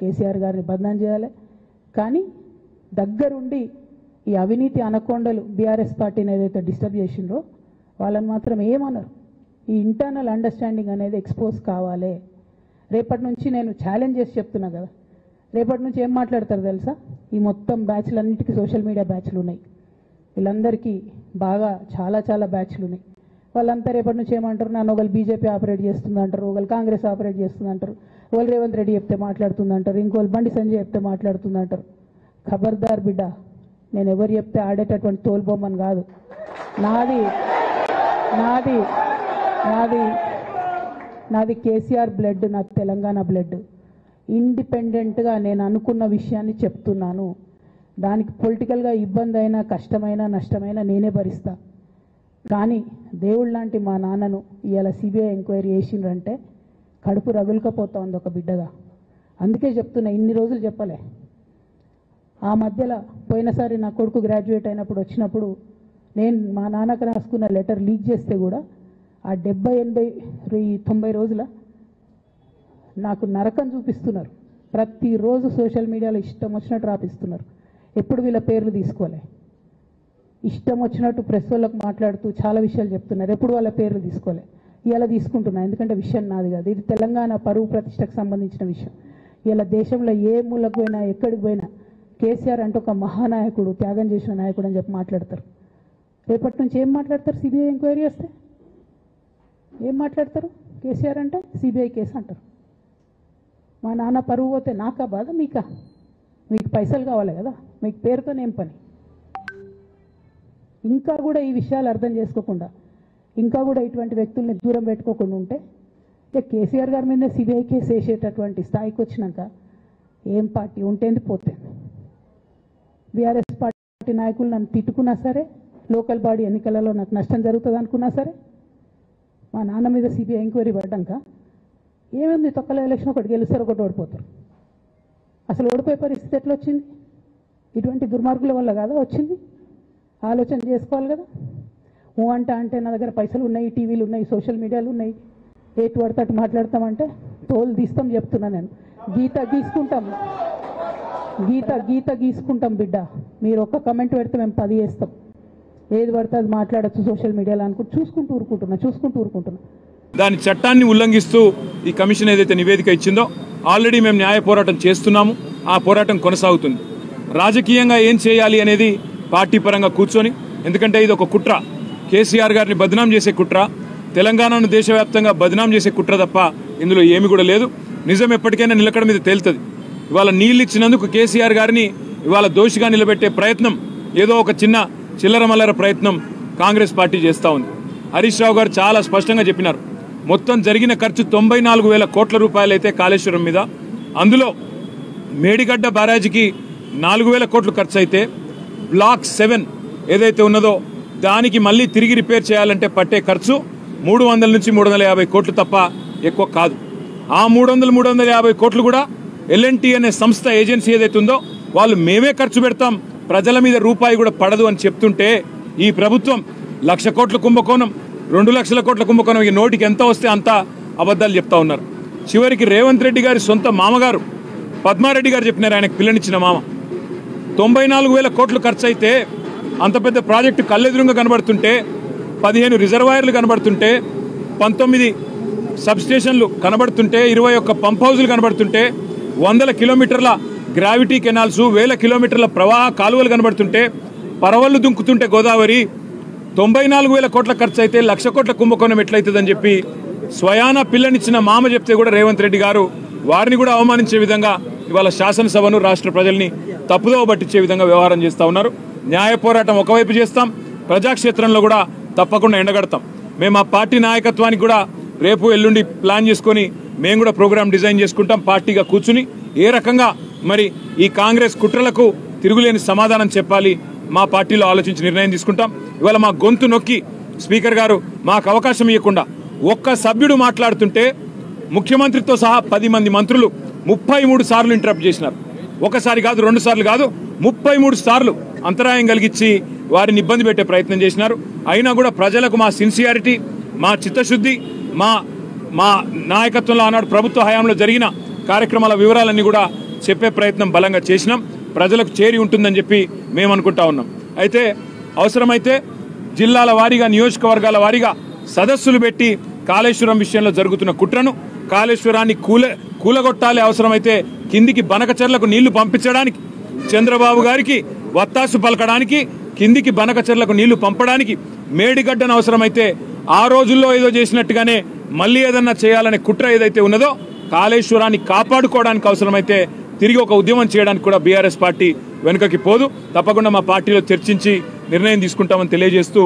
కేసీఆర్ గారిని బదనాం చేయాలి. కానీ దగ్గరుండి ఈ అవినీతి అనకొండలు బీఆర్ఎస్ పార్టీని ఏదైతే డిస్టర్బ్ చేసిండ్రో వాళ్ళని మాత్రం ఏమన్నారు. ఈ ఇంటర్నల్ అండర్స్టాండింగ్ అనేది ఎక్స్పోజ్ కావాలి. రేపటి నుంచి నేను ఛాలెంజ్ చేసి చెప్తున్నా కదా, రేపటి నుంచి ఏం మాట్లాడతారు తెలుసా? ఈ మొత్తం బ్యాచ్లన్నిటికీ సోషల్ మీడియా బ్యాచ్లు ఉన్నాయి. వీళ్ళందరికీ బాగా చాలా చాలా బ్యాచ్లు ఉన్నాయి. వాళ్ళంతా రేపటి నుంచి ఏమంటారు? నన్ను ఒకళ్ళు బీజేపీ ఆపరేట్ చేస్తుంది అంటారు, ఒకళ్ళు కాంగ్రెస్ ఆపరేట్ చేస్తుంది అంటారు, ఒకళ్ళు రేవంత్ రెడ్డి చెప్తే మాట్లాడుతుంది అంటారు, ఇంకోళ్ళు బండి సంజయ్ చెప్తే మాట్లాడుతుంది అంటారు. ఖబర్దార్ బిడ్డ, నేను ఎవరు చెప్తే ఆడేటటువంటి తోలుబొమ్మని కాదు. నాది నాది నాది నాది కేసీఆర్ బ్లడ్, నాకు తెలంగాణ బ్లడ్. ఇండిపెండెంట్గా నేను అనుకున్న విషయాన్ని చెప్తున్నాను. దానికి పొలిటికల్గా ఇబ్బంది అయినా కష్టమైనా నష్టమైనా నేనే భరిస్తా. కానీ దేవుళ్ళ లాంటి మా నాన్నను ఇవాళ సిబిఐ ఎంక్వైరీ చేసిండ్రంటే కడుపు రగులుకపోతా ఉంది ఒక బిడ్డగా. అందుకే చెప్తున్నా, ఇన్ని రోజులు చెప్పలే. ఆ మధ్యలో పోయినసారి నా కొడుకు గ్రాడ్యుయేట్ అయినప్పుడు వచ్చినప్పుడు నేను మా నాన్నకు రాసుకున్న లెటర్ లీక్ చేస్తే కూడా ఆ 70, 80, 90 రోజుల నాకు నరకం చూపిస్తున్నారు. ప్రతిరోజు సోషల్ మీడియాలో ఇష్టం వచ్చినట్టు రాపిస్తున్నారు. ఎప్పుడు వీళ్ళ పేర్లు తీసుకోలే, ఇష్టం వచ్చినట్టు ప్రెస్ వాళ్ళకు మాట్లాడుతూ చాలా విషయాలు చెప్తున్నారు. ఎప్పుడు వాళ్ళ పేర్లు తీసుకోలే. ఇలా తీసుకుంటున్నా, ఎందుకంటే విషయం నాది కాదు. ఇది తెలంగాణ పరువు ప్రతిష్టకు సంబంధించిన విషయం. ఇలా దేశంలో ఏ మూలకు పోయినా ఎక్కడికి పోయినా కేసీఆర్ అంటే ఒక మహానాయకుడు, త్యాగం చేసిన నాయకుడు అని చెప్పి మాట్లాడతారు. రేపటి నుంచి ఏం మాట్లాడతారు? సిబిఐ ఎంక్వైరీ చేస్తే ఏం మాట్లాడతారు? కేసీఆర్ అంటే సిబిఐ కేసు అంటారు. మా నాన్న పరువు పోతే నాకా బాధ, మీకా? మీకు పైసలు కావాలి కదా, మీకు పేరుతోనేం పని? ఇంకా కూడా ఈ విషయాలు అర్థం చేసుకోకుండా, ఇంకా కూడా ఇటువంటి వ్యక్తుల్ని దూరం పెట్టుకోకుండా ఉంటే కేసీఆర్ గారి మీద సిబిఐ కేసు వేసేటటువంటి స్థాయికి వచ్చినాక ఏం పార్టీ ఉంటేంది పోతుంది. బీఆర్ఎస్ పార్టీ నాయకులు నన్ను తిట్టుకున్నా సరే, లోకల్ బాడీ ఎన్నికలలో నాకు నష్టం జరుగుతుంది అనుకున్నా సరే, మా నాన్న మీద సిబిఐ ఎంక్వైరీ పడ్డాక ఏముంది, తొక్కల ఎలక్షన్ ఒకటి గెలుస్తారు, ఒకటి ఓడిపోతారు. అసలు ఓడిపోయే పరిస్థితి ఎట్లా వచ్చింది? ఇటువంటి దుర్మార్గుల వల్ల కాదా వచ్చింది? ఆలోచన చేసుకోవాలి కదా. అంటే నా దగ్గర పైసలు ఉన్నాయి, టీవీలు ఉన్నాయి, సోషల్ మీడియాలు ఉన్నాయి, ఏటు పడితే అటు మాట్లాడతామంటే తోలు తీస్తాం చెప్తున్నా నేను. గీత గీసుకుంటాం బిడ్డ. మీరు ఒక్క కమెంట్ పెడితే మేము 10 చేస్తాం. ఏది పడితే అది మాట్లాడచ్చు సోషల్ మీడియాలో అనుకుంటూ చూసుకుంటూ ఊరుకుంటున్నా. దాని చట్టాన్ని ఉల్లంఘిస్తూ ఈ కమిషన్ ఏదైతే నివేదిక ఇచ్చిందో ఆల్రెడీ మేము న్యాయ పోరాటం చేస్తున్నాము. ఆ పోరాటం కొనసాగుతుంది. రాజకీయంగా ఏం చేయాలి అనేది పార్టీ పరంగా కూర్చొని, ఎందుకంటే ఇది ఒక కుట్ర, కేసీఆర్ గారిని బదనాం చేసే కుట్ర, తెలంగాణను దేశవ్యాప్తంగా బదనాం చేసే కుట్ర తప్ప ఇందులో ఏమి కూడా లేదు. నిజం ఎప్పటికైనా నిలకడ మీద తేలుతుంది. ఇవాళ నీళ్ళు ఇచ్చినందుకు కేసీఆర్ గారిని ఇవాళ దోషిగా నిలబెట్టే ప్రయత్నం, ఏదో ఒక చిన్న చిల్లర మల్లర ప్రయత్నం కాంగ్రెస్ పార్టీ చేస్తూ ఉంది. హరీష్ రావు గారు చాలా స్పష్టంగా చెప్పినారు. మొత్తం జరిగిన ఖర్చు 94,000 కోట్ల రూపాయలు అయితే కాళేశ్వరం మీద, అందులో మేడిగడ్డ బ్యారేజీకి 4,000 కోట్లు ఖర్చు అయితే బ్లాక్ 7 ఏదైతే ఉన్నదో దానికి మళ్ళీ తిరిగి రిపేర్ చేయాలంటే పట్టే ఖర్చు 300 నుంచి 350 కోట్లు తప్ప ఎక్కువ కాదు. ఆ 300-350 కోట్లు కూడా L&T అనే సంస్థ ఏజెన్సీ ఏదైతే ఉందో వాళ్ళు మేమే ఖర్చు పెడతాం, ప్రజల మీద రూపాయి కూడా పడదు అని చెప్తుంటే ఈ ప్రభుత్వం 1,00,000 కోట్ల కుంభకోణం, 2,00,000 కోట్ల కుంభకోణం, ఈ నోటికి ఎంత వస్తే అంత అబద్ధాలు చెప్తా ఉన్నారు. చివరికి రేవంత్ రెడ్డి గారి సొంత మామగారు పద్మారెడ్డి గారు చెప్పినారు, ఆయనకు పిల్లనిచ్చిన మామ. 94,000 కోట్లు ఖర్చు అయితే అంత పెద్ద ప్రాజెక్టు కళ్ళెదురుగా కనబడుతుంటే, 15 రిజర్వాయర్లు కనబడుతుంటే, 19 సబ్స్టేషన్లు కనబడుతుంటే, 21 పంప్ హౌజులు కనబడుతుంటే, 100 కిలోమీటర్ల గ్రావిటీ కెనాల్స్, 1000 కిలోమీటర్ల ప్రవాహ కాలువలు కనబడుతుంటే, పరవళ్లు దుంకుతుంటే గోదావరి, 94,000 కోట్ల ఖర్చు అయితే 1,00,000 కోట్ల కుంభకోణం ఎట్లయితుందని చెప్పి స్వయాన పిల్లనిచ్చిన మామ చెప్తే కూడా రేవంత్ రెడ్డి గారు వారిని కూడా అవమానించే విధంగా ఇవాళ శాసనసభను, రాష్ట్ర ప్రజల్ని తప్పుదోవ పట్టించే విధంగా వ్యవహారం చేస్తూ ఉన్నారు. న్యాయ పోరాటం ఒకవైపు చేస్తాం, ప్రజాక్షేత్రంలో కూడా తప్పకుండా ఎండగడతాం. మేము ఆ పార్టీ నాయకత్వానికి కూడా రేపు ఎల్లుండి ప్లాన్ చేసుకొని మేము కూడా ప్రోగ్రాం డిజైన్ చేసుకుంటాం. పార్టీగా కూర్చుని ఏ రకంగా మరి ఈ కాంగ్రెస్ కుట్రలకు తిరుగులేని సమాధానం చెప్పాలి మా పార్టీలో ఆలోచించి నిర్ణయం తీసుకుంటాం. ఇవాళ మా గొంతు నొక్కి స్పీకర్ గారు మాకు అవకాశం ఇవ్వకుండా ఒక్క సభ్యుడు మాట్లాడుతుంటే ముఖ్యమంత్రితో సహా 10 మంది మంత్రులు 33 సార్లు ఇంటరప్ట్ చేసినారు. ఒకసారి కాదు, 2 సార్లు కాదు, 33 సార్లు అంతరాయం కలిగించి వారిని ఇబ్బంది పెట్టే ప్రయత్నం చేసినారు. అయినా కూడా ప్రజలకు మా సిన్సియారిటీ, మా చిత్తశుద్ధి, మా నాయకత్వంలో ఆనాడు ప్రభుత్వ హయాంలో జరిగిన కార్యక్రమాల వివరాలన్నీ కూడా చెప్పే ప్రయత్నం బలంగా చేసినాం. ప్రజలకు చేరి ఉంటుందని చెప్పి మేము అనుకుంటా ఉన్నాం. అయితే అవసరమైతే జిల్లాల వారీగా నియోజకవర్గాల వారీగా సదస్సులు పెట్టి కాళేశ్వరం విషయంలో జరుగుతున్న కుట్రను, కాళేశ్వరాన్ని కూలగొట్టాలి, అవసరమైతే కిందికి బనకచెర్లకు నీళ్లు పంపించడానికి, చంద్రబాబు గారికి వత్తాసు పలకడానికి, కిందికి బనకచెర్లకు నీళ్లు పంపడానికి, మేడిగడ్డను అవసరమైతే ఆ రోజుల్లో ఏదో చేసినట్టుగానే మళ్ళీ ఏదన్నా చేయాలనే కుట్ర ఏదైతే ఉన్నదో కాళేశ్వరాన్ని కాపాడుకోవడానికి అవసరమైతే తిరిగి ఒక ఉద్యమం చేయడానికి కూడా బీఆర్ఎస్ పార్టీ వెనుకకి పోదు. తప్పకుండా మా పార్టీలో చర్చించి నిర్ణయం తీసుకుంటామని తెలియజేస్తూ